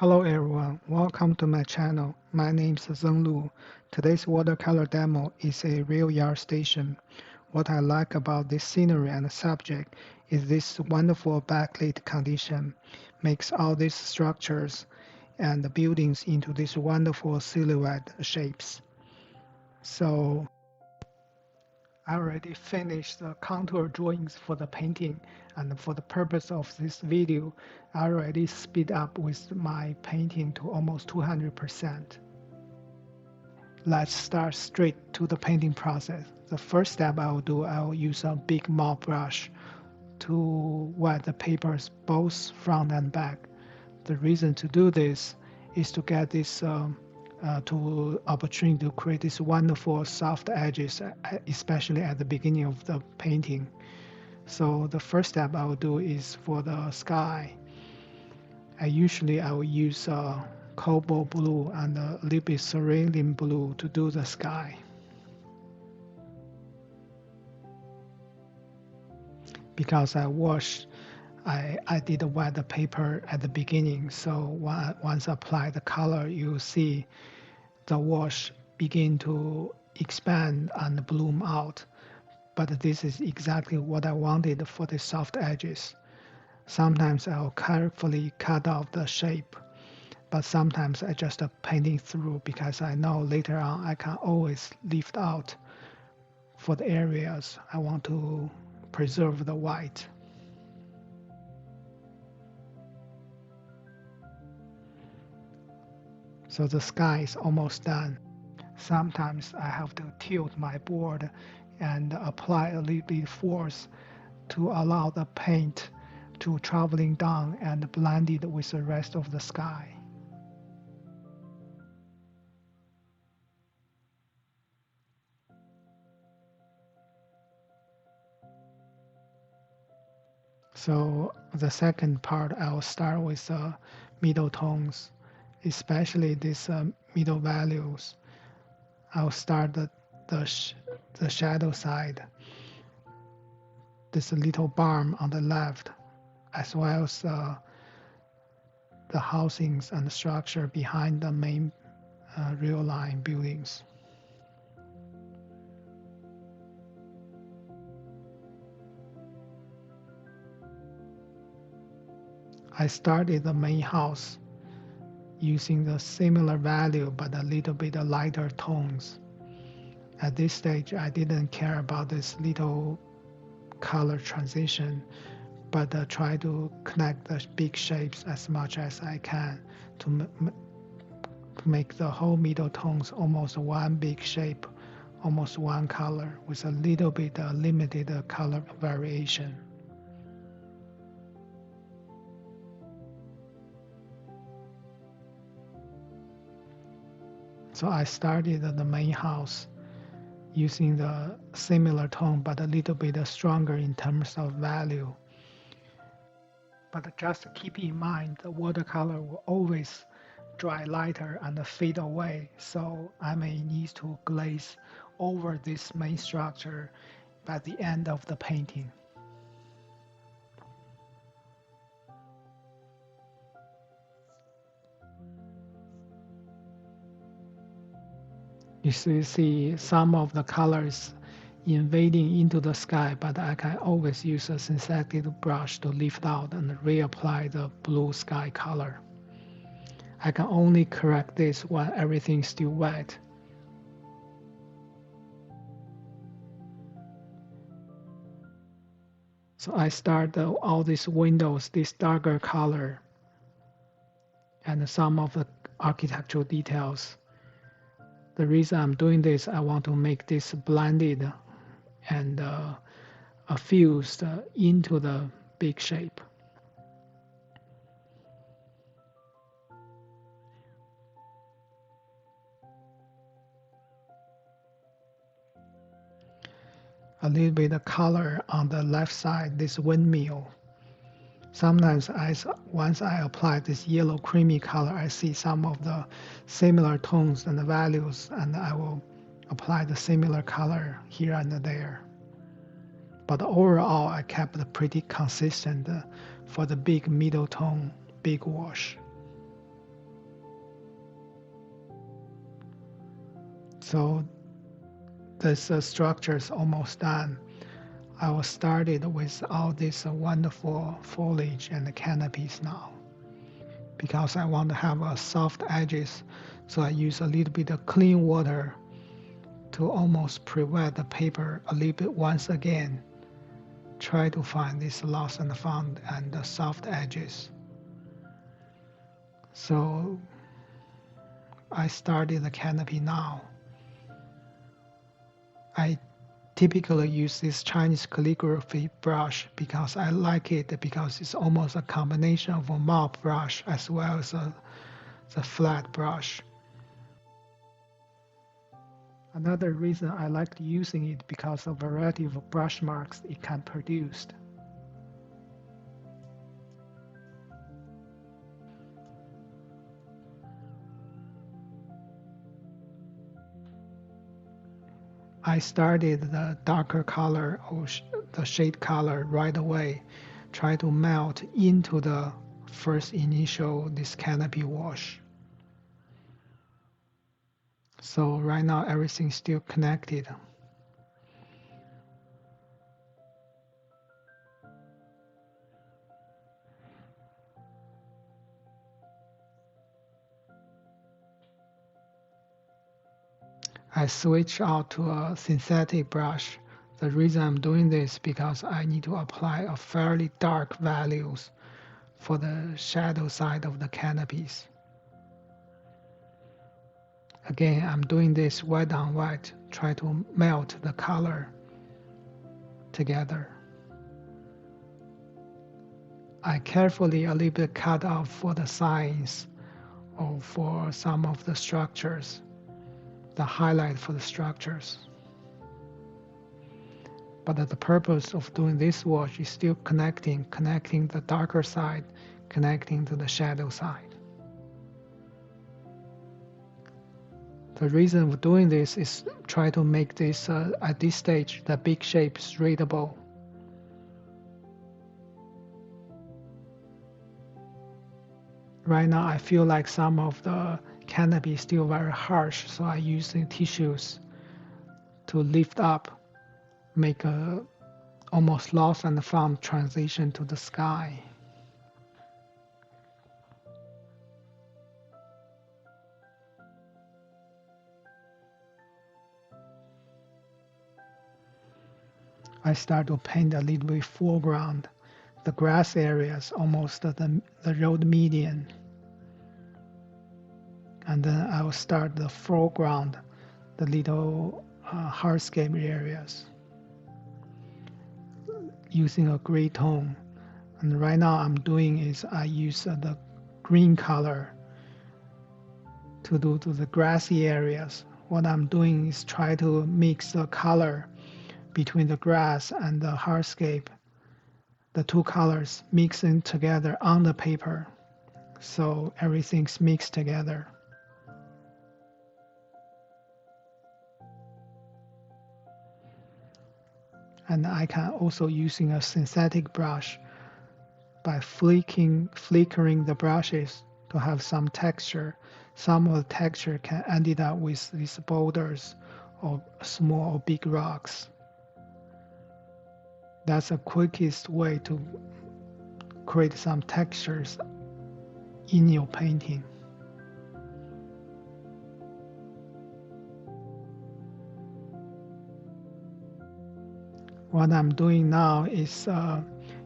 Hello everyone, welcome to my channel. My name is Zeng Lu. Today's watercolor demo is a real yard station. What I like about this scenery and subject is this wonderful backlit condition makes all these structures and the buildings into these wonderful silhouette shapes. So I already finished the contour drawings for the painting, and for the purpose of this video, I already speed up with my painting to almost 200%. Let's start straight to the painting process. The first step I will use a big mop brush to wet the papers both front and back. The reason to do this is to get this opportunity to create these wonderful soft edges, especially at the beginning of the painting. So the first step I will do is for the sky. I will use cobalt blue and a little bit cerulean blue to do the sky. Because I did wet the paper at the beginning, so once I apply the color, you see the wash begin to expand and bloom out. But this is exactly what I wanted for the soft edges. Sometimes I'll carefully cut off the shape, but sometimes I just painting through because I know later on I can always lift out for the areas I want to preserve the white. So the sky is almost done. Sometimes I have to tilt my board and apply a little bit force to allow the paint to traveling down and blend it with the rest of the sky. So the second part, I'll start with the middle tones, especially these middle values. I'll start the shadow side, this little barn on the left, as well as the housings and the structure behind the main real line buildings. I started the main house using the similar value but a little bit lighter tones. At this stage, I didn't care about this little color transition, but try to connect the big shapes as much as I can to make the whole middle tones almost one big shape, almost one color with a little bit limited color variation. So I started the main house using the similar tone but a little bit stronger in terms of value. But just keep in mind the watercolor will always dry lighter and fade away, so I may need to glaze over this main structure by the end of the painting. You see some of the colors invading into the sky, but I can always use a synthetic brush to lift out and reapply the blue sky color. I can only correct this when everything is still wet. So I start all these windows, this darker color, and some of the architectural details. The reason I'm doing this, I want to make this blended and fused into the big shape. A little bit of color on the left side, this windmill. Sometimes once I apply this yellow creamy color, I see some of the similar tones and the values, and I will apply the similar color here and there. But overall, I kept it pretty consistent for the big middle tone, big wash. So this structure is almost done. I will start it with all this wonderful foliage and canopies now. Because I want to have soft edges, so I use a little bit of clean water to almost prevent the paper a little bit once again. Try to find this lost and found and the soft edges. So I started the canopy now. I typically use this Chinese calligraphy brush because I like it because it's almost a combination of a mop brush as well as the flat brush. Another reason I like using it because of the variety of brush marks it can produce. I started the darker color or the shade color right away, try to melt into the first initial this canopy wash. So right now everything's still connected. I switch out to a synthetic brush. The reason I'm doing this because I need to apply a fairly dark values for the shadow side of the canopies. Again, I'm doing this white on white, try to melt the color together. I carefully a little bit cut off for the signs or for some of the structures, the highlight for the structures. But the purpose of doing this wash is still connecting the darker side, connecting to the shadow side. The reason for doing this is try to make this, at this stage, the big shapes readable. Right now I feel like some of the canopy is still very harsh, so I use the tissues to lift up, make a almost lost and found transition to the sky. I start to paint a little bit foreground, the grass areas, almost the road median. And then I will start the foreground, the little hardscape areas, using a gray tone. And right now I'm doing is I use the green color to do to the grassy areas. What I'm doing is try to mix the color between the grass and the hardscape, the two colors mixing together on the paper, so everything's mixed together. And I can also using a synthetic brush by flickering the brushes to have some texture. Some of the texture can end up with these boulders or small or big rocks. That's the quickest way to create some textures in your painting. What I'm doing now is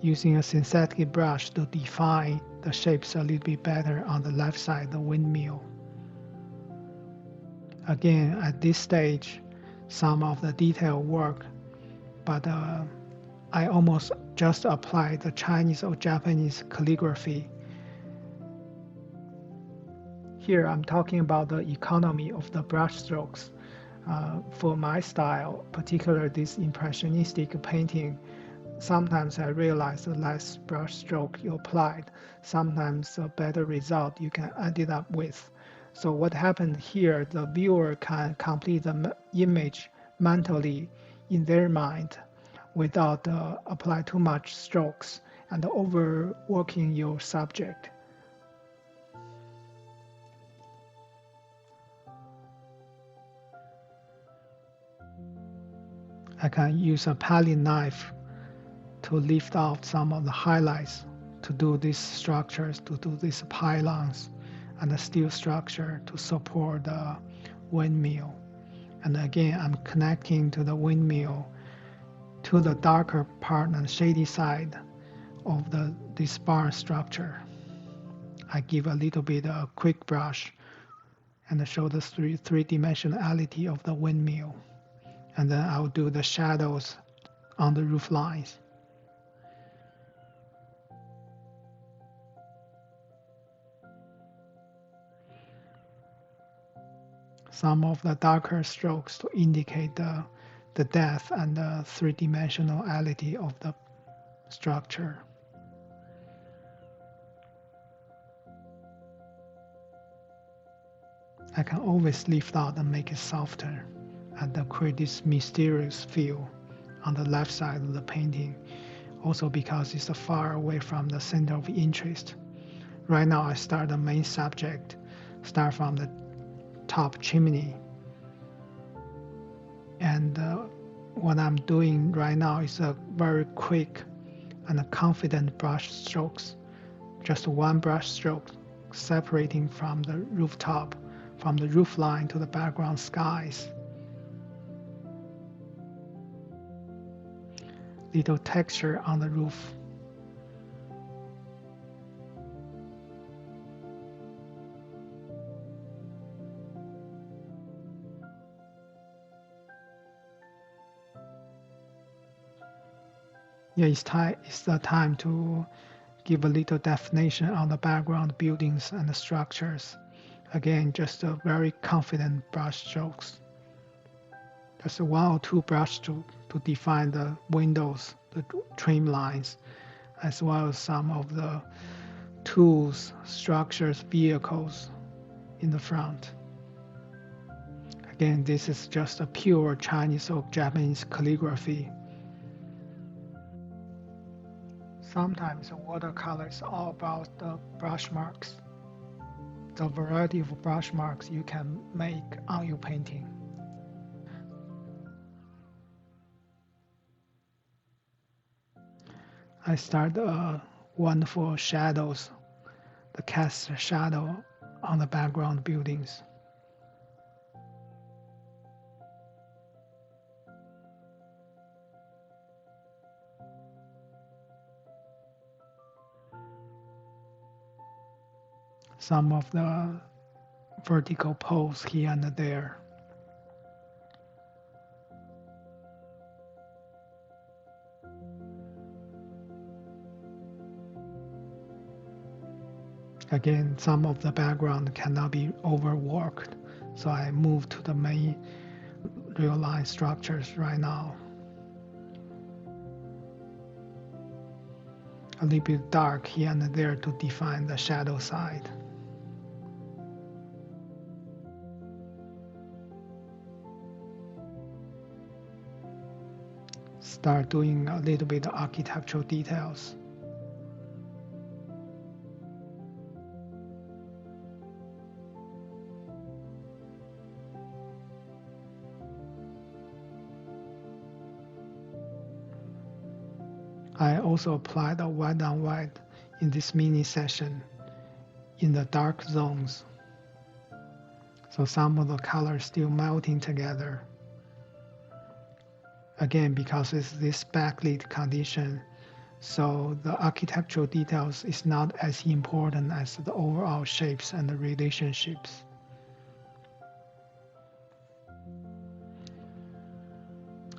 using a synthetic brush to define the shapes a little bit better on the left side, the windmill. Again, at this stage, some of the detail work, but I almost just applied the Chinese or Japanese calligraphy. Here I'm talking about the economy of the brush strokes. For my style, particularly this impressionistic painting, sometimes I realize the less brush stroke you applied, sometimes a better result you can end it up with. So what happened here, the viewer can complete the image mentally in their mind without apply too much strokes and overworking your subject. can use a palette knife to lift out some of the highlights, to do these structures, to do these pylons, and the steel structure to support the windmill. And again, I'm connecting to the windmill to the darker part and shady side of this barn structure. I give a little bit of quick brush and show the three-dimensionality of the windmill. And then I'll do the shadows on the roof lines. Some of the darker strokes to indicate the depth and the three-dimensionality of the structure. I can always lift out and make it softer and create this mysterious feel on the left side of the painting, also because it's far away from the center of interest. Right now I start the main subject, start from the top chimney, and what I'm doing right now is a very quick and a confident brush strokes, just one brush stroke separating from the rooftop, from the roof line to the background skies. Little texture on the roof. Yeah, it's the time to give a little definition on the background buildings and the structures. Again, just a very confident brush strokes. Just one or two brush strokes to define the windows, the trim lines, as well as some of the tools, structures, vehicles in the front. Again, this is just a pure Chinese or Japanese calligraphy. Sometimes watercolor is all about the brush marks, the variety of brush marks you can make on your painting. I start wonderful shadows, the cast shadow on the background buildings. Some of the vertical poles here and there. Again, some of the background cannot be overworked, so I move to the main real line structures right now. A little bit dark here and there to define the shadow side. Start doing a little bit of architectural details. I also applied a white on white in this mini session in the dark zones. So some of the colors still melting together. Again, because it's this backlit condition, so the architectural details is not as important as the overall shapes and the relationships.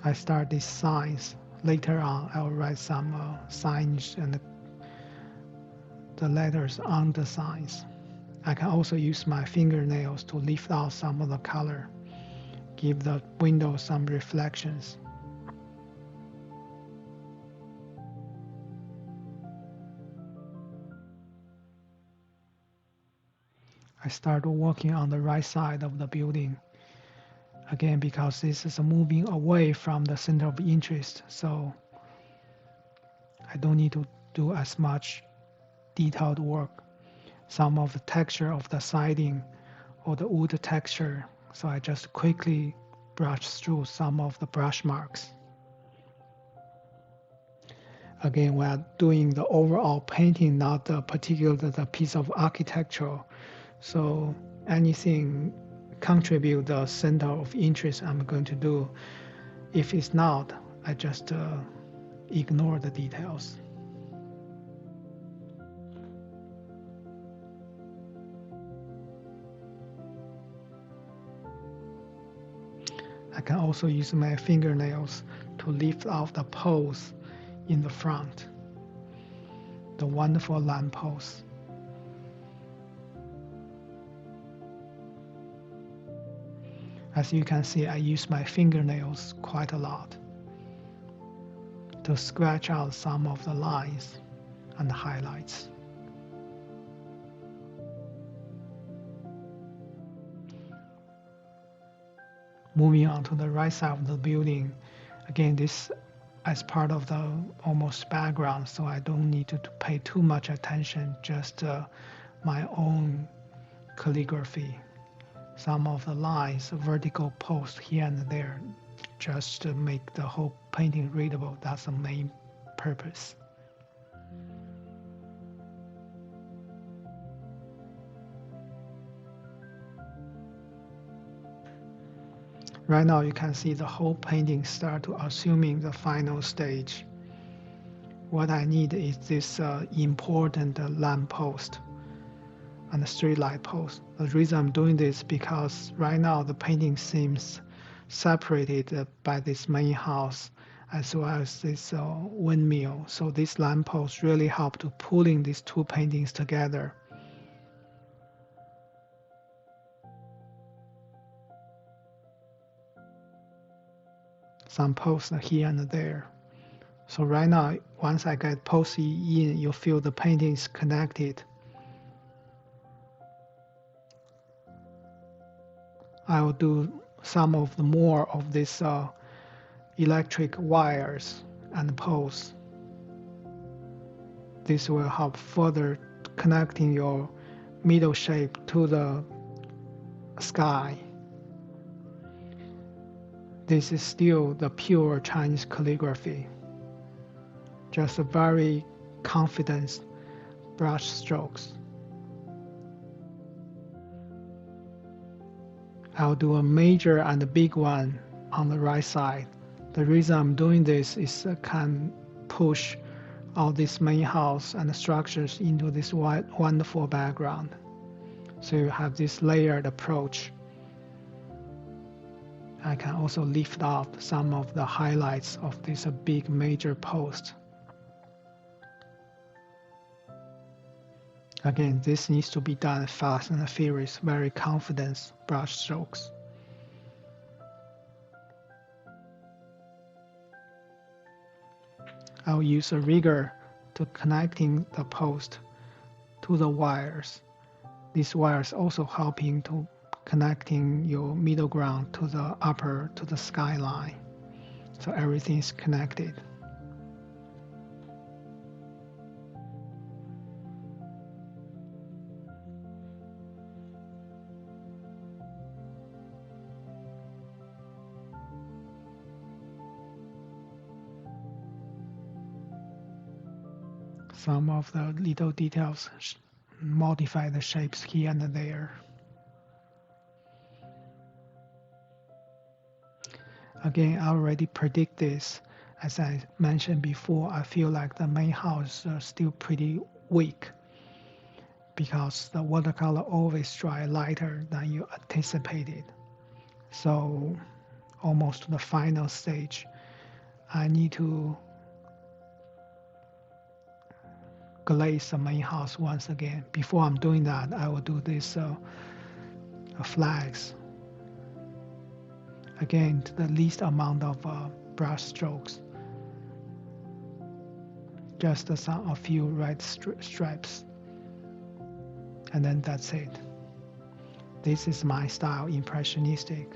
I start these signs. Later on, I'll write some signs and the letters on the signs. I can also use my fingernails to lift out some of the color, give the window some reflections. I start working on the right side of the building. Again, because this is moving away from the center of interest, so I don't need to do as much detailed work. Some of the texture of the siding or the wood texture, so I just quickly brush through some of the brush marks. Again, we are doing the overall painting, not the particular the piece of architecture. So anything contribute the center of interest I'm going to do. If it's not, I just ignore the details. I can also use my fingernails to lift out the pose in the front, the wonderful lamp pose. As you can see, I use my fingernails quite a lot to scratch out some of the lines and highlights. Moving on to the right side of the building, again, this as part of the almost background, so I don't need to pay too much attention, just my own calligraphy. Some of the lines, vertical posts here and there, just to make the whole painting readable. That's the main purpose. Right now you can see the whole painting start to assuming the final stage. What I need is this important lamp post and the street light post. The reason I'm doing this because right now the painting seems separated by this main house as well as this windmill. So this lamp post really help to pulling these two paintings together. Some posts here and there. So right now, once I get posts in, you feel the painting is connected. I will do some of the more of this electric wires and poles. This will help further connecting your middle shape to the sky. This is still the pure Chinese calligraphy. Just a very confident brush strokes. I'll do a major and a big one on the right side. The reason I'm doing this is I can push all this main house and the structures into this wonderful background. So you have this layered approach. I can also lift out some of the highlights of this big major post. Again, this needs to be done fast and furious, very confident brush strokes. I'll use a rigger to connecting the post to the wires. These wires also helping to connecting your middle ground to the upper, to the skyline. So everything is connected. Some of the little details modify the shapes here and there. Again, I already predict this. As I mentioned before, I feel like the main house is still pretty weak because the watercolor always dry lighter than you anticipated. So almost to the final stage, I need to glaze the main house once again. Before I'm doing that, I will do this flags. Again, to the least amount of brush strokes. Just a few red stripes. And then that's it. This is my style, impressionistic.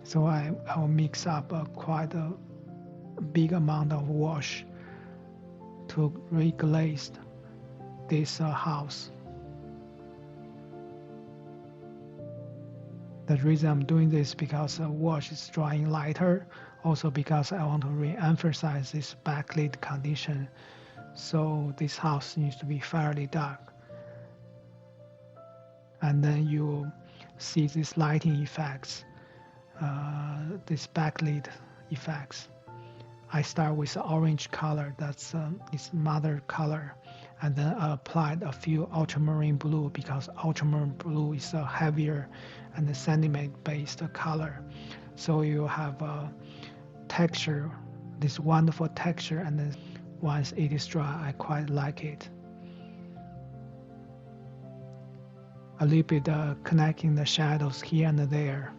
So I'll mix up quite a big amount of wash to reglaze this house. The reason I'm doing this is because the wash is drying lighter, also because I want to re-emphasize this backlit condition. So this house needs to be fairly dark. And then you see these lighting effects, this backlit effects. I start with the orange color, that's its mother color, and then I applied a few ultramarine blue because ultramarine blue is a heavier and sentiment based color. So you have a texture, this wonderful texture, and then once it is dry, I quite like it. A little bit connecting the shadows here and there.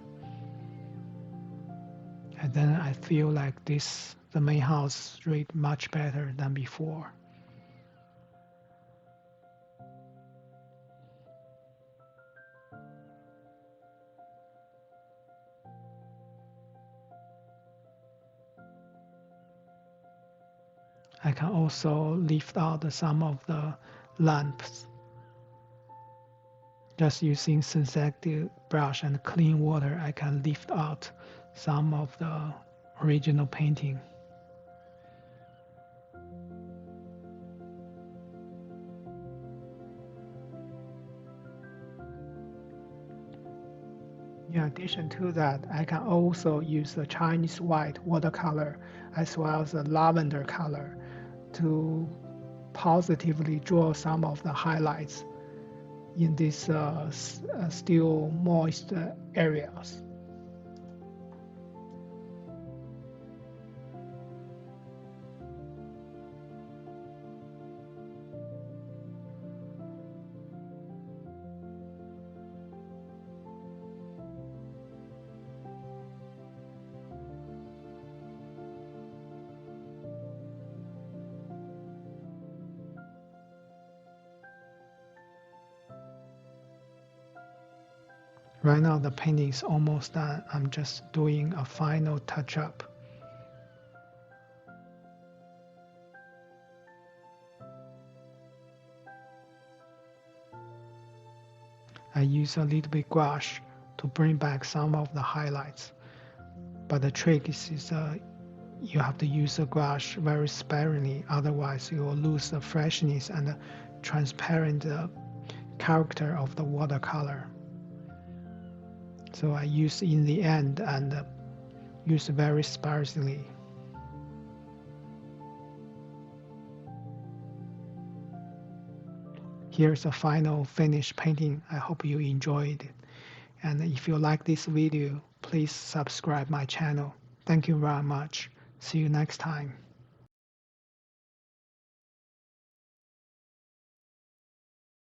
And then I feel like the main house read much better than before. I can also lift out some of the lamps. Just using synthetic brush and clean water, I can lift out some of the original painting. In addition to that, I can also use the Chinese white watercolor as well as the lavender color to positively draw some of the highlights in these still moist areas. Right now the painting is almost done. I'm just doing a final touch-up. I use a little bit gouache to bring back some of the highlights. But the trick is you have to use the gouache very sparingly, otherwise you will lose the freshness and the transparent character of the watercolor. So I use in the end and use very sparsely. Here's a final finished painting. I hope you enjoyed it. And if you like this video, please subscribe my channel. Thank you very much. See you next time.